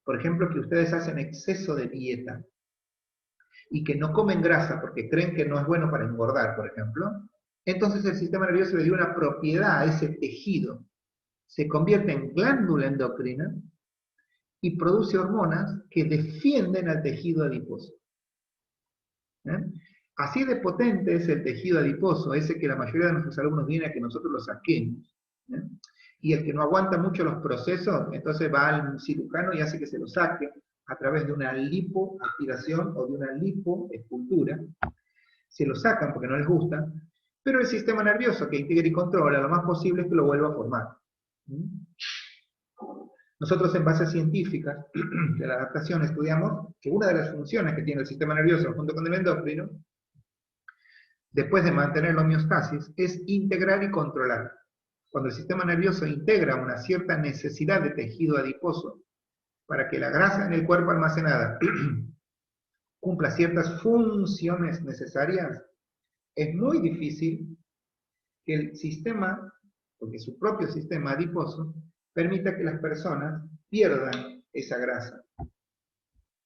por ejemplo, que ustedes hacen exceso de dieta y que no comen grasa porque creen que no es bueno para engordar, por ejemplo, entonces el sistema nervioso le dio una propiedad a ese tejido, se convierte en glándula endocrina y produce hormonas que defienden al tejido adiposo. Así de potente es el tejido adiposo, ese que la mayoría de nuestros alumnos viene a que nosotros lo saquemos. Y el que no aguanta mucho los procesos, entonces va al cirujano y hace que se lo saque a través de una lipoaspiración o de una lipoescultura. Se lo sacan porque no les gusta, pero el sistema nervioso que integra y controla lo más posible es que lo vuelva a formar. Nosotros en bases científicas de la adaptación estudiamos que una de las funciones que tiene el sistema nervioso junto con el endocrino, después de mantener la homeostasis, es integrar y controlar. Cuando el sistema nervioso integra una cierta necesidad de tejido adiposo para que la grasa en el cuerpo almacenada cumpla ciertas funciones necesarias, es muy difícil que el sistema, porque su propio sistema adiposo, permita que las personas pierdan esa grasa.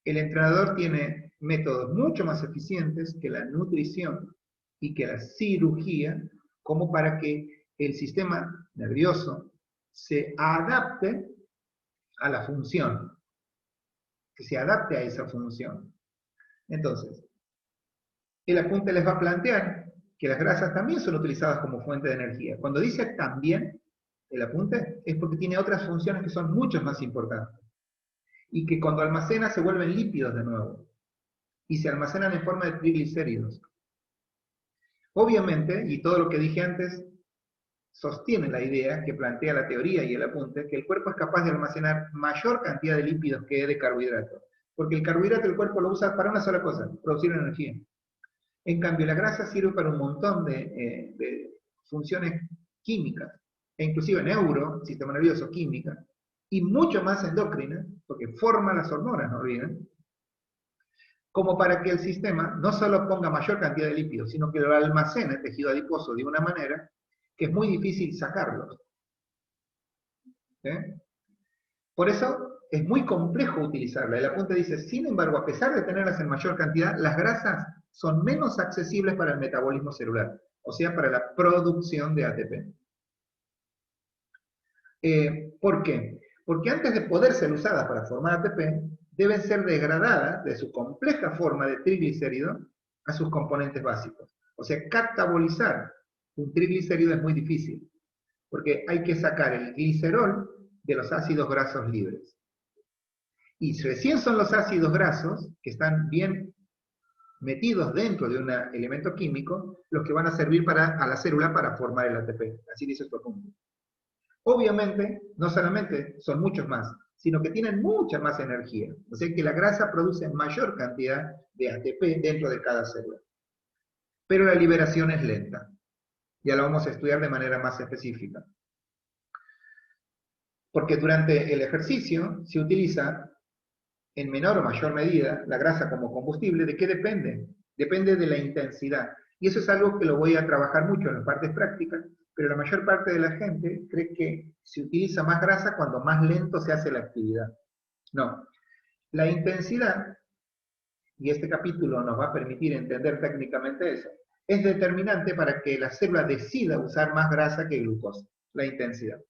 El entrenador tiene métodos mucho más eficientes que la nutrición y que la cirugía, como para que el sistema nervioso se adapte a la función, que se adapte a esa función. Entonces, el apunte les va a plantear que las grasas también son utilizadas como fuente de energía. Cuando dice también, el apunte, es porque tiene otras funciones que son mucho más importantes. Y que cuando almacena se vuelven lípidos de nuevo. Y se almacenan en forma de triglicéridos. Obviamente, y todo lo que dije antes, sostiene la idea que plantea la teoría y el apunte, que el cuerpo es capaz de almacenar mayor cantidad de lípidos que de carbohidratos. Porque el carbohidrato el cuerpo lo usa para una sola cosa, producir energía. En cambio, la grasa sirve para un montón de funciones químicas, e inclusive neuro, sistema nervioso, química, y mucho más endocrina, porque forma las hormonas, no olviden, como para que el sistema no solo ponga mayor cantidad de lípidos, sino que lo almacene el tejido adiposo de una manera que es muy difícil sacarlos. ¿Sí? Por eso es muy complejo utilizarla. El apunte dice, sin embargo, a pesar de tenerlas en mayor cantidad, las grasas son menos accesibles para el metabolismo celular, o sea, para la producción de ATP. ¿Por qué? Porque antes de poder ser usadas para formar ATP, deben ser degradadas de su compleja forma de triglicérido a sus componentes básicos. O sea, catabolizar un triglicérido es muy difícil, porque hay que sacar el glicerol de los ácidos grasos libres. Y recién son los ácidos grasos, que están bien metidos dentro de un elemento químico, los que van a servir a la célula para formar el ATP. Así dice su apunte. Obviamente, no solamente son muchos más, sino que tienen mucha más energía. O sea que la grasa produce mayor cantidad de ATP dentro de cada célula. Pero la liberación es lenta. Ya lo vamos a estudiar de manera más específica. Porque durante el ejercicio se utiliza en menor o mayor medida la grasa como combustible. ¿De qué depende? Depende de la intensidad. Y eso es algo que lo voy a trabajar mucho en las partes prácticas, pero la mayor parte de la gente cree que se utiliza más grasa cuando más lento se hace la actividad. No. La intensidad, y este capítulo nos va a permitir entender técnicamente eso, es determinante para que la célula decida usar más grasa que glucosa, la intensidad.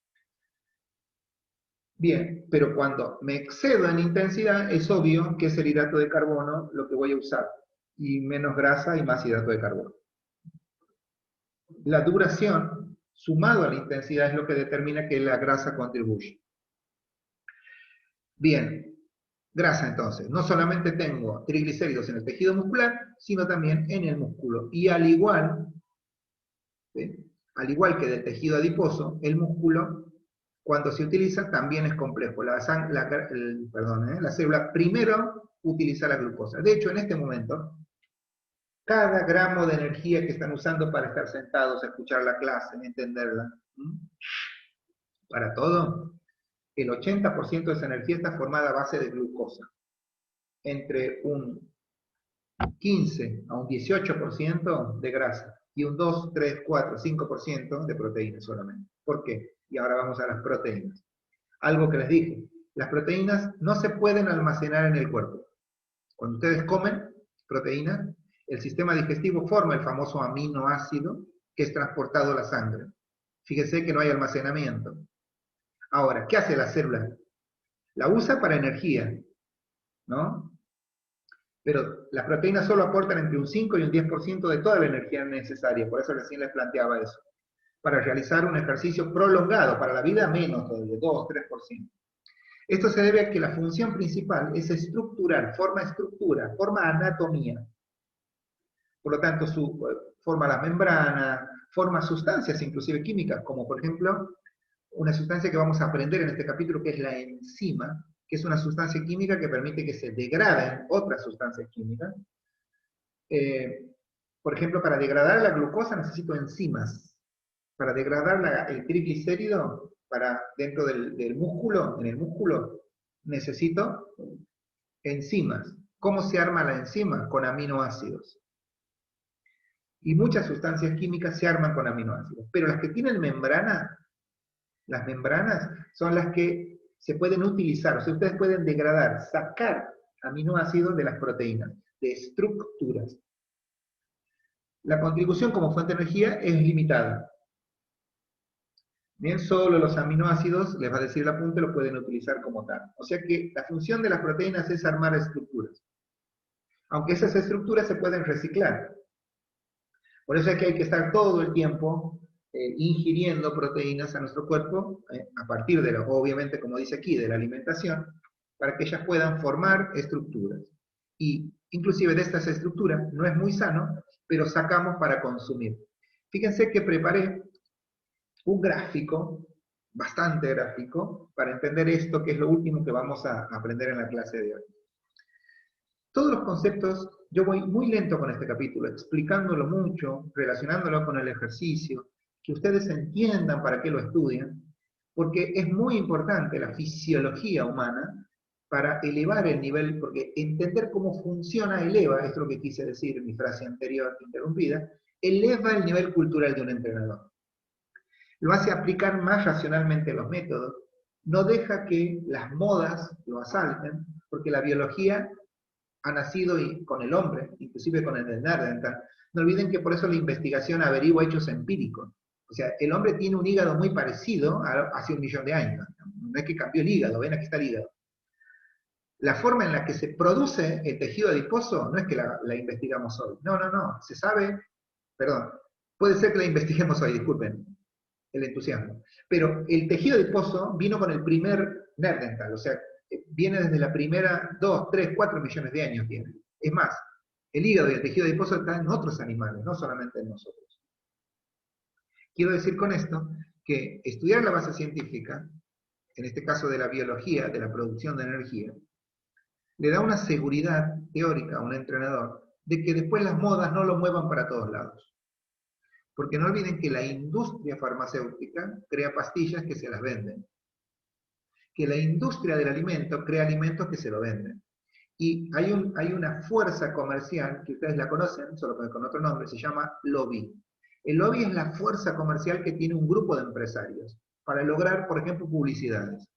Bien, pero cuando me excedo en intensidad, es obvio que es el hidrato de carbono lo que voy a usar, y menos grasa y más hidrato de carbono. La duración, sumado a la intensidad, es lo que determina que la grasa contribuye. Bien, grasa entonces. No solamente tengo triglicéridos en el tejido muscular, sino también en el músculo. Y al igual que del tejido adiposo, el músculo, cuando se utiliza, también es complejo. La célula primero utiliza la glucosa. De hecho, en este momento, cada gramo de energía que están usando para estar sentados, escuchar la clase, entenderla, para todo, el 80% de esa energía está formada a base de glucosa. Entre un 15 a un 18% de grasa y un 2, 3, 4, 5% de proteínas solamente. ¿Por qué? Y ahora vamos a las proteínas. Algo que les dije, las proteínas no se pueden almacenar en el cuerpo. Cuando ustedes comen proteínas, el sistema digestivo forma el famoso aminoácido que es transportado a la sangre. Fíjense que no hay almacenamiento. Ahora, ¿qué hace la célula? La usa para energía, ¿no? Pero las proteínas solo aportan entre un 5 y un 10% de toda la energía necesaria, por eso recién les planteaba eso. Para realizar un ejercicio prolongado, para la vida menos todavía, 2, 3%. Esto se debe a que la función principal es estructural, forma estructura, forma anatomía. Por lo tanto, forma la membrana, forma sustancias inclusive químicas, como por ejemplo, una sustancia que vamos a aprender en este capítulo que es la enzima, que es una sustancia química que permite que se degraden otras sustancias químicas. Por ejemplo, para degradar la glucosa necesito enzimas. Para degradar el triglicérido dentro del músculo, en el músculo, necesito enzimas. ¿Cómo se arma la enzima? Con aminoácidos. Y muchas sustancias químicas se arman con aminoácidos. Pero las que tienen membrana, las membranas son las que se pueden utilizar, o sea, ustedes pueden degradar, sacar aminoácidos de las proteínas, de estructuras. La contribución como fuente de energía es limitada. Bien, solo los aminoácidos, les va a decir el apunte, lo pueden utilizar como tal. O sea que la función de las proteínas es armar estructuras. Aunque esas estructuras se pueden reciclar. Por eso es que hay que estar todo el tiempo ingiriendo proteínas a nuestro cuerpo, a partir de, obviamente, como dice aquí, de la alimentación, para que ellas puedan formar estructuras. Y inclusive de estas estructuras, no es muy sano, pero sacamos para consumir. Fíjense que preparé un gráfico, bastante gráfico, para entender esto, que es lo último que vamos a aprender en la clase de hoy. Todos los conceptos, yo voy muy lento con este capítulo, explicándolo mucho, relacionándolo con el ejercicio, que ustedes entiendan para qué lo estudian, porque es muy importante la fisiología humana para elevar el nivel, porque entender cómo funciona eleva, esto es lo que quise decir en mi frase anterior interrumpida, eleva el nivel cultural de un entrenador. Lo hace aplicar más racionalmente los métodos, no deja que las modas lo asalten, porque la biología ha nacido con el hombre, inclusive con el Neandertal. No olviden que por eso la investigación averigua hechos empíricos. O sea, el hombre tiene un hígado muy parecido a hace 1 millón de años. No es que cambió el hígado, ven aquí está el hígado. La forma en la que se produce el tejido adiposo no es que la investigamos hoy. No, se sabe, perdón, puede ser que la investiguemos hoy, disculpen el entusiasmo. Pero el tejido adiposo vino con el primer Neandertal, o sea, viene desde la primera 2, 3, 4 millones de años tiene. Es más, el hígado y el tejido adiposo están en otros animales, no solamente en nosotros. Quiero decir con esto que estudiar la base científica, en este caso de la biología, de la producción de energía, le da una seguridad teórica a un entrenador de que después las modas no lo muevan para todos lados. Porque no olviden que la industria farmacéutica crea pastillas que se las venden. Que la industria del alimento crea alimentos que se lo venden. Y hay una fuerza comercial, que ustedes la conocen, solo que con otro nombre, se llama lobby. El lobby es la fuerza comercial que tiene un grupo de empresarios para lograr, por ejemplo, publicidades.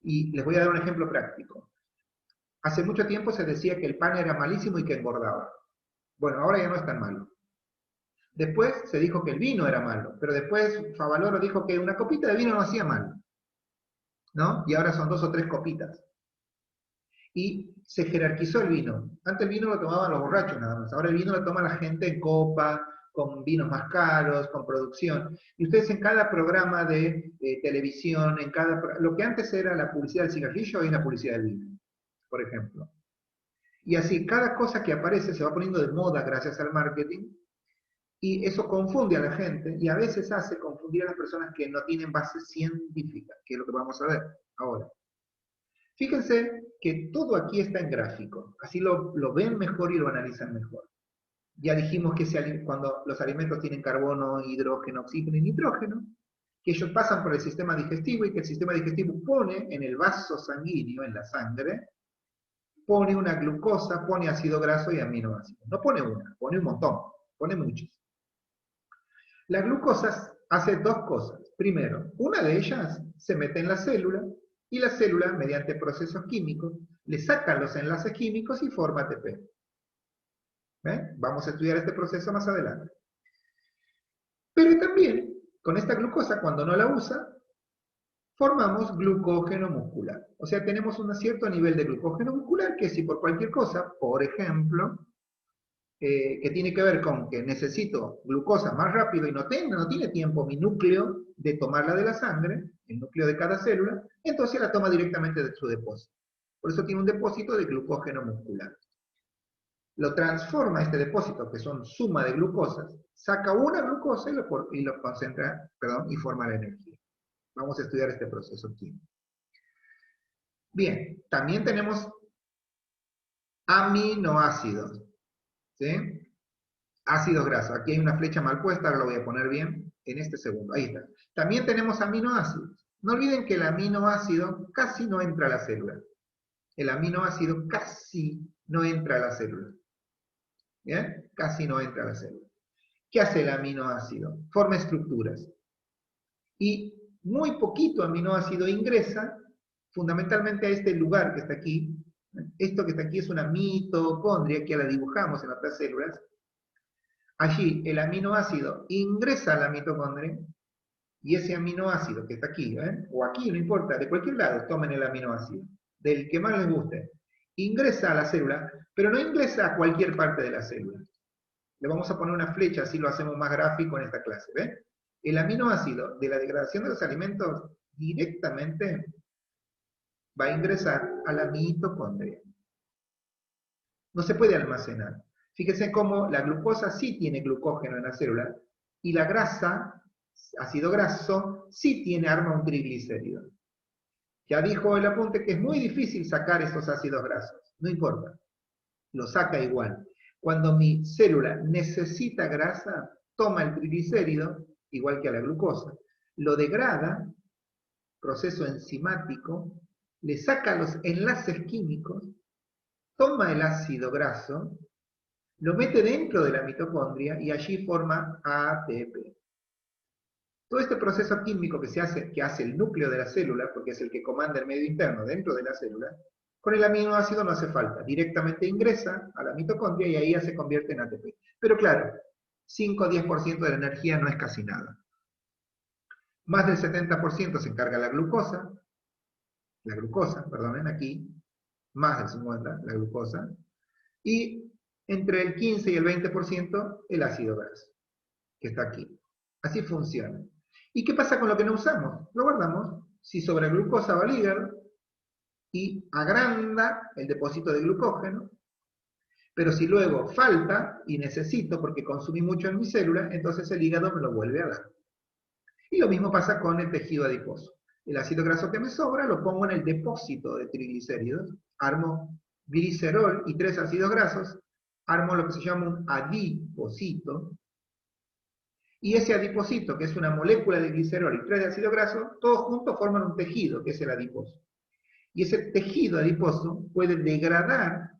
Y les voy a dar un ejemplo práctico. Hace mucho tiempo se decía que el pan era malísimo y que engordaba. Bueno, ahora ya no es tan malo. Después se dijo que el vino era malo, pero después Favaloro dijo que una copita de vino no hacía mal, ¿no? Y ahora son 2 o 3 copitas. Y se jerarquizó el vino. Antes el vino lo tomaban los borrachos nada más, ahora el vino lo toma la gente en copa, con vinos más caros, con producción. Y ustedes en cada programa de televisión, lo que antes era la publicidad del cigarrillo, hoy es la publicidad del vino, por ejemplo. Y así, cada cosa que aparece se va poniendo de moda gracias al marketing, y eso confunde a la gente, y a veces hace confundir a las personas que no tienen base científica, que es lo que vamos a ver ahora. Fíjense que todo aquí está en gráfico, así lo ven mejor y lo analizan mejor. Ya dijimos que cuando los alimentos tienen carbono, hidrógeno, oxígeno y nitrógeno, que ellos pasan por el sistema digestivo y que el sistema digestivo pone en el vaso sanguíneo, en la sangre, pone una glucosa, pone ácido graso y aminoácidos. No pone una, pone un montón, pone muchos. La glucosa hace 2 cosas. Primero, una de ellas se mete en la célula y la célula, mediante procesos químicos, le saca los enlaces químicos y forma ATP. ¿Ven? Vamos a estudiar este proceso más adelante. Pero también, con esta glucosa, cuando no la usa, formamos glucógeno muscular. O sea, tenemos un cierto nivel de glucógeno muscular que si por cualquier cosa, por ejemplo, que tiene que ver con que necesito glucosa más rápido y no tiene tiempo mi núcleo de tomarla de la sangre, el núcleo de cada célula, entonces la toma directamente de su depósito. Por eso tiene un depósito de glucógeno muscular. Lo transforma este depósito, que son suma de glucosas, saca una glucosa y lo concentra, y forma la energía. Vamos a estudiar este proceso químico. Bien, también tenemos aminoácidos, ¿sí? Ácidos grasos. Aquí hay una flecha mal puesta, ahora lo voy a poner bien en este segundo. Ahí está. También tenemos aminoácidos. No olviden que el aminoácido casi no entra a la célula. El aminoácido casi no entra a la célula. ¿Bien? Casi no entra a la célula. ¿Qué hace el aminoácido? Forma estructuras. Y muy poquito aminoácido ingresa fundamentalmente a este lugar que está aquí. Esto que está aquí es una mitocondria, que la dibujamos en otras células. Allí el aminoácido ingresa a la mitocondria y ese aminoácido que está aquí, o aquí, no importa, de cualquier lado tomen el aminoácido, del que más les guste, ingresa a la célula, pero no ingresa a cualquier parte de la célula. Le vamos a poner una flecha, así lo hacemos más gráfico en esta clase. ¿Ven? El aminoácido de la degradación de los alimentos directamente va a ingresar a la mitocondria. No se puede almacenar. Fíjense cómo la glucosa sí tiene glucógeno en la célula y la grasa, ácido graso, sí arma un triglicérido. Ya dijo el apunte que es muy difícil sacar estos ácidos grasos. No importa, lo saca igual. Cuando mi célula necesita grasa, toma el triglicérido, igual que a la glucosa, lo degrada, proceso enzimático, le saca los enlaces químicos, toma el ácido graso, lo mete dentro de la mitocondria y allí forma ATP. Todo este proceso químico que hace el núcleo de la célula, porque es el que comanda el medio interno dentro de la célula, con el aminoácido no hace falta, directamente ingresa a la mitocondria y ahí ya se convierte en ATP. Pero claro, 5 o 10% de la energía no es casi nada. Más del 70% se encarga la glucosa, perdonen, aquí, más del 50%, la glucosa, y entre el 15 y el 20% el ácido graso, que está aquí. Así funciona. ¿Y qué pasa con lo que no usamos? Lo guardamos. Si sobra glucosa va al hígado y agranda el depósito de glucógeno, pero si luego falta y necesito porque consumí mucho en mi célula, entonces el hígado me lo vuelve a dar. Y lo mismo pasa con el tejido adiposo. El ácido graso que me sobra lo pongo en el depósito de triglicéridos, armo glicerol y 3 ácidos grasos, armo lo que se llama un adipocito, y ese adipocito, que es una molécula de glicerol y 3 de ácido graso, todos juntos forman un tejido, que es el adiposo. Y ese tejido adiposo puede degradar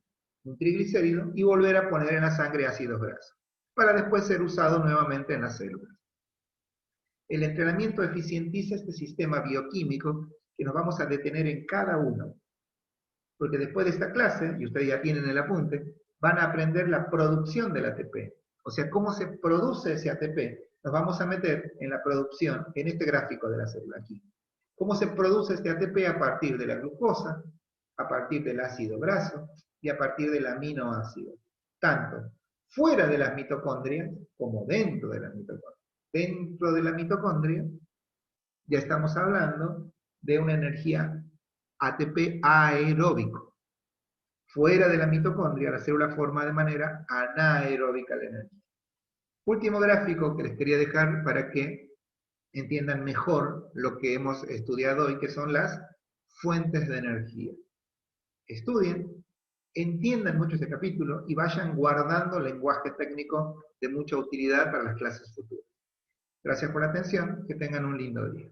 un triglicérido y volver a poner en la sangre ácidos grasos. para después ser usado nuevamente en las células. El entrenamiento eficientiza este sistema bioquímico que nos vamos a detener en cada uno. Porque después de esta clase, y ustedes ya tienen el apunte, van a aprender la producción del ATP. O sea, cómo se produce ese ATP. Nos vamos a meter en la producción, en este gráfico de la célula aquí. Cómo se produce este ATP a partir de la glucosa, a partir del ácido graso y a partir del aminoácido. Tanto fuera de las mitocondrias como dentro de las mitocondrias. Dentro de la mitocondria ya estamos hablando de una energía ATP aeróbico. Fuera de la mitocondria, la célula forma de manera anaeróbica la energía. Último gráfico que les quería dejar para que entiendan mejor lo que hemos estudiado hoy, que son las fuentes de energía. Estudien, entiendan mucho este capítulo y vayan guardando lenguaje técnico de mucha utilidad para las clases futuras. Gracias por la atención, que tengan un lindo día.